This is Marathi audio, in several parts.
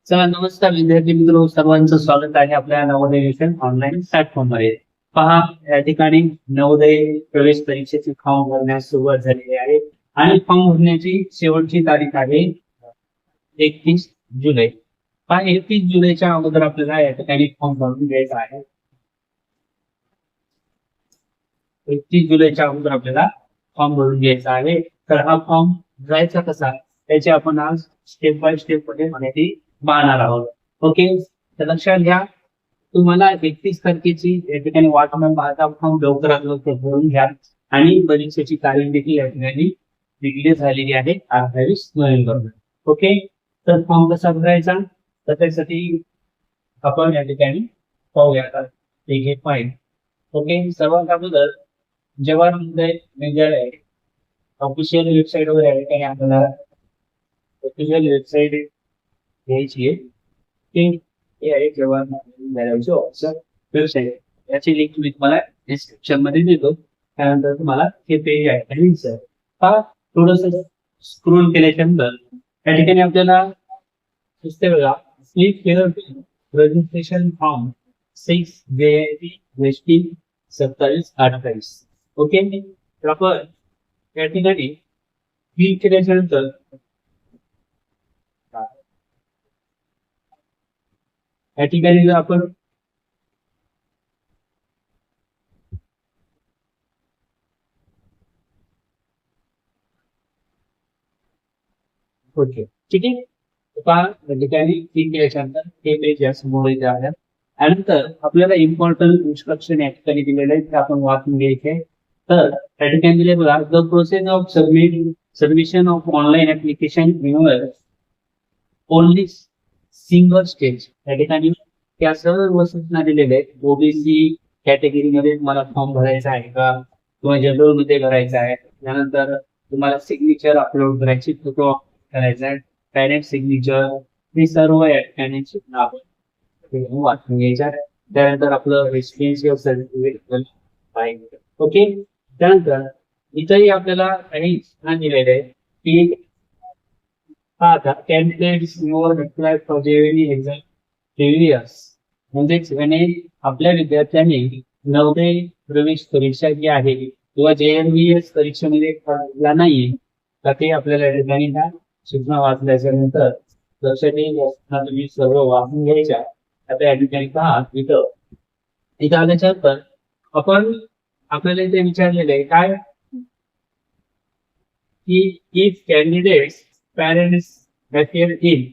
चला नमस्कार विद्यार्थी मित्र सर्वांचं स्वागत आहे आपल्या नवोदय मिशन ऑनलाईन प्लॅटफॉर्म मध्ये. पहा या ठिकाणी नवोदय प्रवेश परीक्षेची फॉर्म भरण्यास सुरुवात झालेली आहे आणि फॉर्म भरण्याची शेवटची तारीख आहे 31 जुलै. पहा 31 जुलैच्या अगोदर आपल्याला या ठिकाणी फॉर्म भरून घ्यायचा आहे. 31 जुलैच्या अगोदर आपल्याला फॉर्म भरून घ्यायचा आहे. तर हा फॉर्म भरायचा कसा त्याची आपण आज स्टेप बाय स्टेप मध्ये माहिती पाहणार आहोत. ओके, तर लक्षात घ्या, तुम्हाला 31 तारखेची या ठिकाणी वाट न पाहता फॉर्म लवकरात लवकर भरून घ्या आणि परीक्षेची तारीख देखील या ठिकाणी डिक्लेअर झालेली आहे 28 नोव्हेंबर. ओके, तर फॉर्म कसा भरायचा तर त्यासाठी आपण या ठिकाणी पाहूया एक एक पॉईंट. ओके, सर्वात अगोदर जवाहर विद्यालय ऑफिशियल वेबसाईट वर या ठिकाणी आपल्याला ऑफिशियल वेबसाईट घ्यायची आहे. हे आहे जवाहरलाल विद्यालयाची ऑफिशियल वेबसाईट. याची लिंक मी तुम्हाला डिस्क्रिप्शन मध्ये देतो. त्यानंतर तुम्हाला हे पेज आहे सर पहा, थोडस स्क्रोल केल्यानंतर या ठिकाणी आपल्याला दिसते बघा, sleep care registration form 6 JIP wasting 2728. Okay, तर आपण या ठिकाणी क्लिक केल्यानंतर या ठिकाणी जर आपण ओके ठीक आहे, पहा या ठिकाणी क्लिक केल्यानंतर हे पेज या समोर येते आहे. त्यानंतर आपल्याला इम्पॉर्टंट इन्स्ट्रक्शन या ठिकाणी दिलेले आहेत ते आपण वाचून घ्यायचे. तर या ठिकाणी दिले बघा, the process of submission of online application involves only single stage. या ठिकाणी त्या सर्व सूचना दिलेल्या आहेत. ओबीसी कॅटेगरीमध्ये तुम्हाला फॉर्म भरायचा आहे का किंवा जनरल मध्ये भरायचा आहे. त्यानंतर तुम्हाला सिग्नेचर अपलोड करायची, फोटो करायचा आहे, पॅरेंट सिग्नेचर, हे सर्व या ठिकाणी सूचना आपण वाचून घ्यायच्या. त्यानंतर आपलं रेसिडेन्शियल सर्टिफिकेट पाहिजे. ओके, त्यानंतर इथंही आपल्याला काही सूचना दिलेल्या आहेत की आता candidates more apply for JEE exam previous, म्हणजेच आपल्या विद्यार्थ्यांनी नवोदय प्रवेश परीक्षा जी आहे किंवा JNVS परीक्षेमध्ये पडला नाहीये तर ते आपल्याला या ठिकाणी ह्या सूचना वाचल्याच्या नंतर लक्षात येईल. तुम्ही सर्व वाचून घ्यायच्या. आता या ठिकाणी पहा, इथं आल्याच्यानंतर आपण आपल्याला इथे विचारलेलं आहे काय की if candidates parents appear in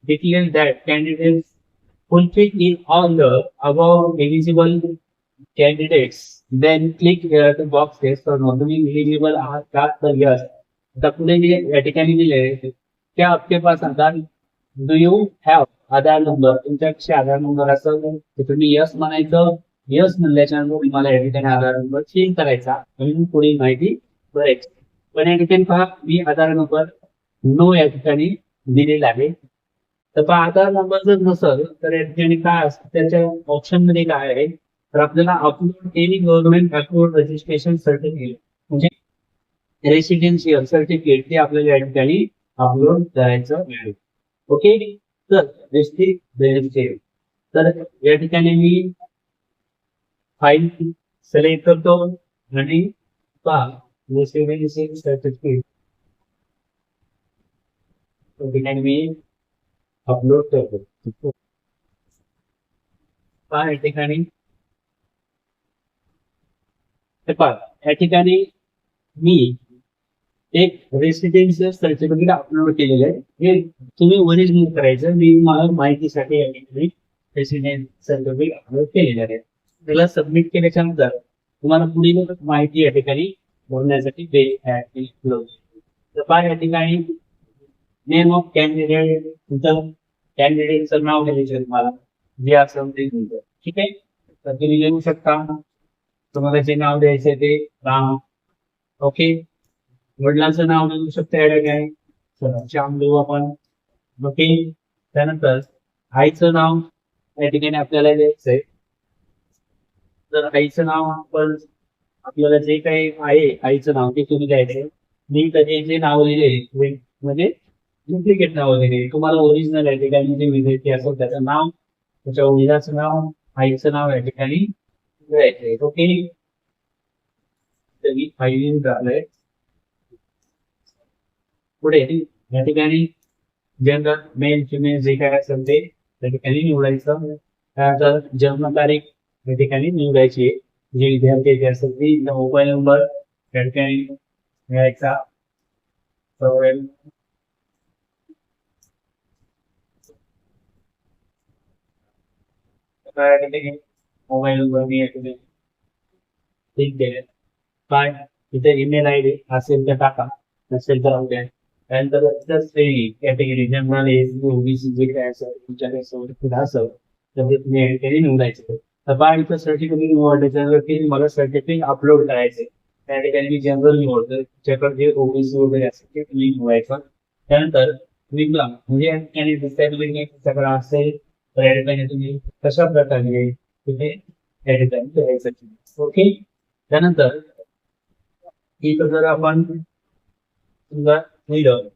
declare that candidates fulfill in all the above eligible candidates, then click here the box yes or no. तुम्ही eligible आहात का तर yes. आता पुढे या ठिकाणी दिले क्या आपके pass Aadhaar, do you have Aadhaar number, तुमच्याकडे आधार नंबर असेल तर तुम्ही यस म्हणायचं. यस म्हणल्याच्यानंतर तुम्हाला या ठिकाणी आधार नंबर चेंज करायचा आणि पुढील माहिती भरायची. पण या ठिकाणी पहा, मी आधार नंबर नो या ठिकाणी दिलेला आहे. तर पहा, आधार नंबर जर नसेल तर या ठिकाणी काय असतं त्याच्या ऑप्शन मध्ये काय आहे तर आपल्याला upload any government approved registration certificate म्हणजे रेसिडेन्शियल सर्टिफिकेट ते आपल्याला या ठिकाणी अपलोड करायचं आहे. ओके, तर तर या ठिकाणी मी फाईल सिलेक्ट करतो आणि पहा रेसिडेन्शियल सर्टिफिकेट ठिकाणी मी अपलोड करतो. पहा या ठिकाणी या ठिकाणी मी एक रेसिडेन्शियल सर्टिफिकेट अपलोड केलेलं आहे. हे तुम्ही ओरिजिनल करायचं. मी मला माहितीसाठी या ठिकाणी रेसिडेन्शियल सर्टिफिकेट अपलोड केलेलं आहे. त्याला सबमिट केल्याच्या नंतर तुम्हाला पुढील माहिती या ठिकाणी भरण्यासाठी तर पहा या ठिकाणी नेम ऑफ कॅन्डिडेट, तुमचं कॅन्डिडेटचं नाव घ्यायचं तुम्हाला जे असेल ते तुमचं. ठीक आहे, तर तुम्ही लिहू शकता तुम्हाला जे नाव द्यायचं ते राम. ओके, वडिलांचं नाव लिहू शकता या ठिकाणी श्याम लिहू आपण. ओके, त्यानंतर आईचं नाव या ठिकाणी आपल्याला द्यायचंय. तर आईचं नाव आपण आपल्याला जे काही आहे आईचं नाव ते तुम्ही द्यायचंय. मी कधी जे नाव लिहिले म्हणजे डुप्लिकेट नाव वगैरे तुम्हाला ओरिजिनल या ठिकाणी जे विद्यार्थी असेल त्याचं नाव, त्याच्या वडिलाचं नाव, आईचं नाव या ठिकाणी द्यायचंय. ओके, तरी फाईलिंग झालंय. पुढे या ठिकाणी जनरल मेल फिमेल जे काय असेल ते त्या ठिकाणी निवडायचं. त्यानंतर जन्म तारीख या ठिकाणी निवडायची. जे विद्यार्थी असेल ती मोबाईल नंबर या ठिकाणी घ्यायचा. मोबाईल नंबर मी ठीक आहे. काय इथे ईमेल आय डी असेल तर टाका, नसेल तर द्या. त्यानंतर कॅटेगरी जनरल ओबीसी जे काय असेल तुमच्याकडे सवलत असेल तर ते तुम्ही या ठिकाणी निवडायचं. तर बा इथं सर्टिफिकेट निवडायचं मला सर्टिफिकेट अपलोड करायचे. त्या ठिकाणी मी जनरल निवडतो. तुमच्याकडे जे ओबीसी वगैरे असेल ते तुम्ही निवडायचं. त्यानंतर विकलांग म्हणजे डिसेबिलिटी तुमच्याकडे असेल तर या ठिकाणी तुम्ही कशा प्रकारे तुम्ही या ठिकाणी करायचं. ओके, त्यानंतर इथं जर आपण समजा लिहिलं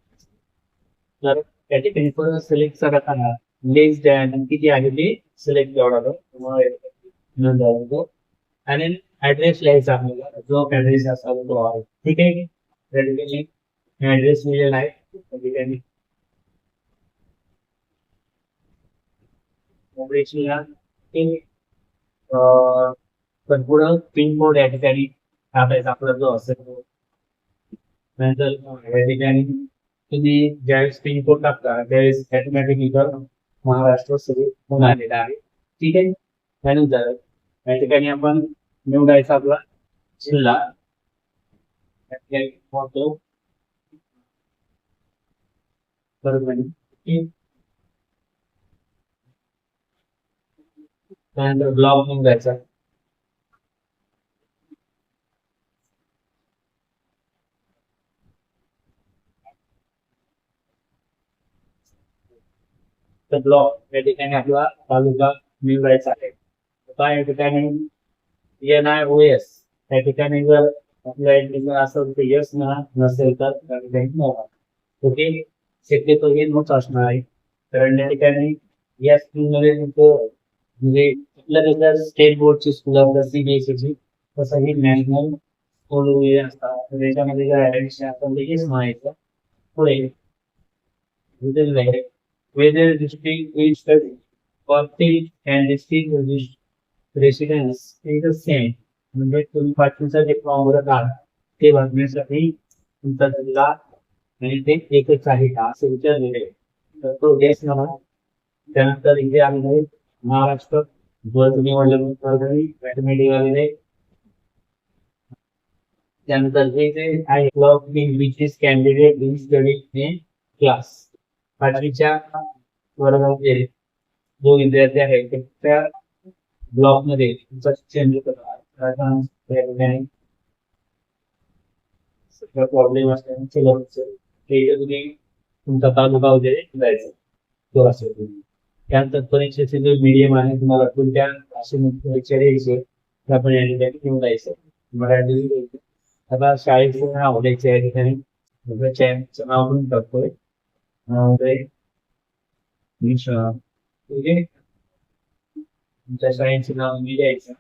तर त्या ठिकाणी पण सिलेक्ट करताना लेस दॅन किती आहे ते सिलेक्ट करावं. आणि ऍड्रेस लिहायचा आपल्याला, जो ऍड्रेस असावा तो आहे. ठीक आहे, त्या ठिकाणी ऍड्रेस लिहिलेला आहे त्या ठिकाणी पण पुढं पिनकोड या ठिकाणी टाकायचा आपला जो असेल तो. नंतर या ठिकाणी तुम्ही ज्यावेळेस पिनकोड टाकता त्यावेळेस ऑटोमॅटिक इथं महाराष्ट्र सगळे होऊन आलेला आहे. ठीक आहे, त्यानंतर या ठिकाणी आपण निवडायचा आपला जिल्हा. त्यानंतर ब्लॉक निवडायचा. तर ब्लॉक या ठिकाणी आपला तालुका निवडायचा आहे. काय या ठिकाणी NIOS त्या ठिकाणी जर आपल्या इंडिया असेल तर यस म्हणा, नसेल तर त्या ठिकाणी नो. ओके, शक्यतो हे नोच असणार आहे. कारण या ठिकाणी या स्कूलमध्ये म्हणजे आपल्या स्टेट बोर्डची स्कूल असतात CBSE तसं ही नॅशनल स्कूल वगैरे असतात. त्याच्यामध्ये जर ऍडमिशन असेल तर हेच म्हणायचं. पुढे whether district is study or state and district residence is the same. म्हणजे तुम्ही पाचवीचा जे फॉर्म भरत आहात ते भरण्यासाठी तुमचा जिल्हा आणि ते एकच आहे का असं विचारलेले तर तो देश म्हणा. त्यानंतर इथे आलेले महाराष्ट्र निवडले. त्यानंतर हे जे आहे which is candidate in study in class. पाचवीच्या वर्गामध्ये जो विद्यार्थी आहे त्या ब्लॉक मध्ये चेंज प्रॉब्लेम असल्याने तुम्ही तुमचा तालुका वगैरे जायचं तो असेल. त्यानंतर परीक्षेचे जो मीडियम आहे तुम्हाला कोणत्या भाषेमध्ये यायचे तर आपण या ठिकाणी घेऊन जायचं. मराठी आता शाळेचं नाव द्यायचं या ठिकाणी नाव पण टाकतोय. तुमच्या शाळेचं नाव मी द्यायचं.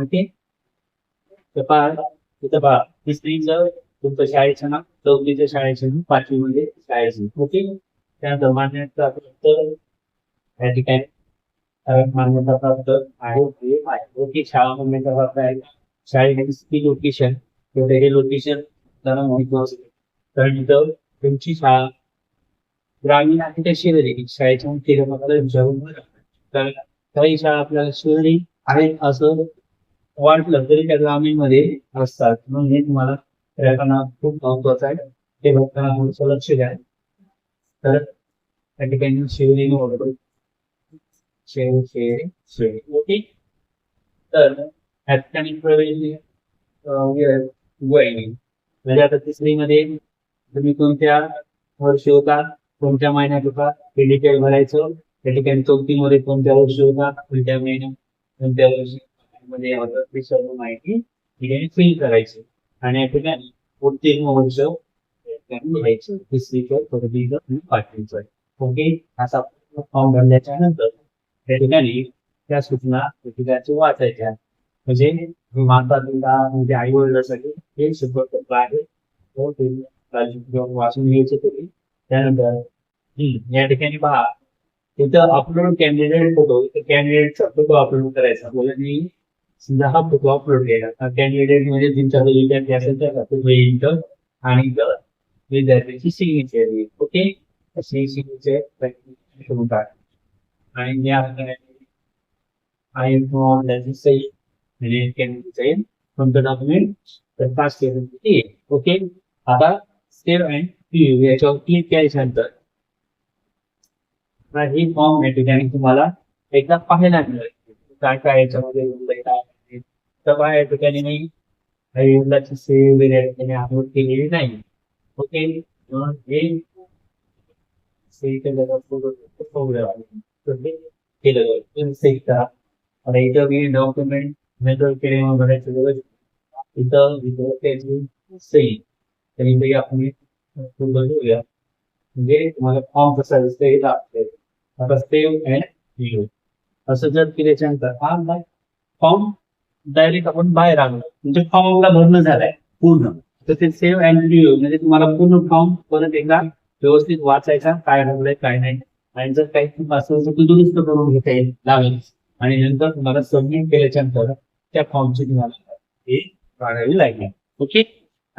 ओके, तिथं पहा तिसरीचं तुमचं शाळेचं नाव, चौथीच्या शाळेचं नाव, पाचवीमध्ये शाळेचं. ओके, त्यानंतर मान्यता या ठिकाणी मान्यता प्राप्त आहे. ओके, शाळा मान्यता प्राप्त आहे. शाळेची लोकेशन हे लोकेशन त्यांना माहिती असते. कारण इथं तुमची शाळा ग्रामीण आहे त्या शहरी शाळेच्या विचारून कारण काही शाळा आपल्याला शहरी आहेत असं वाटलं तरी त्या ग्रामीण मध्ये असतात. म्हणून हे तुम्हाला खूप महत्वाचं आहे. ते बघताना थोडंसं लक्ष द्या. तर त्या ठिकाणी शहरी निवडतो. ओके, तर या ठिकाणी प्रवेश म्हणजे आता तिसरीमध्ये तुम्ही कोणत्या वर्षी होता, कोणत्या महिन्यात होता हे डिटेल भरायचं. त्या ठिकाणी चौथीमध्ये कोणत्या वर्षी होता, कोणत्या महिन्यात, कोणत्या वर्षी मध्ये होतं ते सर्व माहिती ठिकाणी फिल करायची. आणि या ठिकाणी उत्तीर्ण वर्ष लिहायचं, तिसरीचं, पदवीचं आणि पाचवीचं. ओके, असा फॉर्म भरल्याच्या नंतर त्या ठिकाणी त्या सूचना ठिकाणी वाचायच्या. म्हणजे माता पिता म्हणजे आई वडिलांसाठी हे सुप्रसिद्ध आहे, तो वाचून घ्यायचे तरी. त्यानंतर या ठिकाणी पहा, तिथं अपलोड कॅन्डिडेट फोटो, कॅन्डिडेटचा फोटो अपलोड करायचा. बोलणी समजा हा फोटो अपलोड केला, कॅन्डिडेट म्हणजे तुमच्या विद्यार्थी असेल तर फोटो येईल आणि विद्यार्थ्याची सिग्नेचर येईल. ओके, सिग्नेचर आणि या आई त्याची सही म्हणजे कॅन्डिडेटचा येईल, कोणतं डॉक्युमेंट तर पास केलं येईल. ओके, आता सेव्ह अँड व्ह्यू याच्यावर क्लिक केल्यानंतर ही फॉर्म या ठिकाणी तुम्हाला एकदा पाहायला मिळेल काय काय याच्यामध्ये काय. तर या ठिकाणी मी आईवडिलाची सेव वगैरे या ठिकाणी अपलोड केलेली नाही. ओके, म्हणून हे सही केलेला फोटो केलं सही करा. आणि इथं मी डॉक्युमेंट मेथड केले भरायचं गरज इथं विद्यार्थ्याची सही तरी आपण बघूया. म्हणजे तुम्हाला फॉर्म कसा दिसतं हे दाखवेल. आता सेव्ह अँड व्ह्यू असं जर केल्याच्या नंतर हा फॉर्म डायरेक्ट आपण बाहेर आलो म्हणजे फॉर्मला भरणं झालाय पूर्ण. तर ते सेव्ह अँड व्ह्यू म्हणजे तुम्हाला पूर्ण फॉर्म परत एकदा व्यवस्थित वाचायचा, काय भरलंय काय नाही, आणि जर काही असेल तर ते दुरुस्त करून घेता येईल लागेल. आणि नंतर तुम्हाला सबमिट केल्याच्या नंतर त्या फॉर्मची तुम्हाला हे काढावी लागेल. ओके,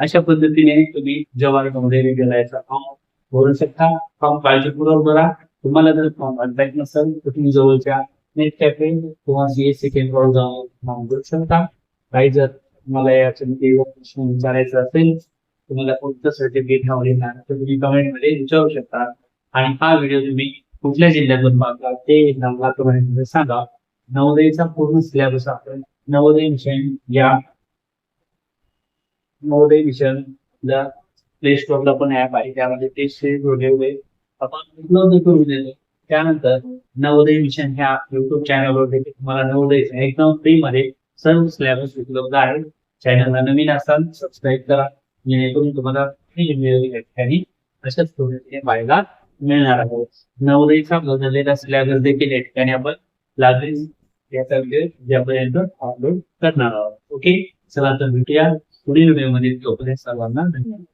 अशा पद्धतीने तुम्ही जवाहरमध्ये विद्यालयाचा फॉर्म भरू शकता. फॉर्म काळजीपूर्वक भरा. तुम्हाला जर फॉर्म भरता येत नसेल तर तुम्ही जवळच्या नेट कॅफे किंवा सीएससी केंद्रावर जाऊन फॉर्म भरू शकता. काही जर तुम्हाला याच्यामध्ये प्रश्न विचारायचा असेल, तुम्हाला कोणतं सर्टिफिकेट हवं येणार तर तुम्ही कमेंटमध्ये विचारू शकता. आणि हा व्हिडिओ तुम्ही कुठल्या जिल्ह्यातून पाहता ते मला कमेंटमध्ये सांगा. नवोदयचा पूर्ण सिलेबस आपण नवोदय मिशन या नवोदय मिशन प्ले स्टोरला पण ऍप आहे, त्यामध्ये टेस्ट वगैरे आपण उपलब्ध करून देतो. त्यानंतर नवोदय मिशन ह्या युट्यूब चॅनलवर देखील तुम्हाला नवोदय एकदम फ्री मध्ये सर्व सिलेबस उपलब्ध आहे. चॅनलला नवीन असाल सबस्क्राईब करा, जेणेकरून तुम्हाला फ्री मिळेल अशाच पद्धतीने पाहायला मिळणार आहे. नवोदयचा बदललेला सिलेबस देखील या ठिकाणी आपण लागेल याचा व्हिडिओ ज्यापर्यंत अपलोड करणार आहोत. ओके, चला तर भेटूया पुढील व्हिडिओमध्ये. तोपर्यंत सर्वांना धन्यवाद.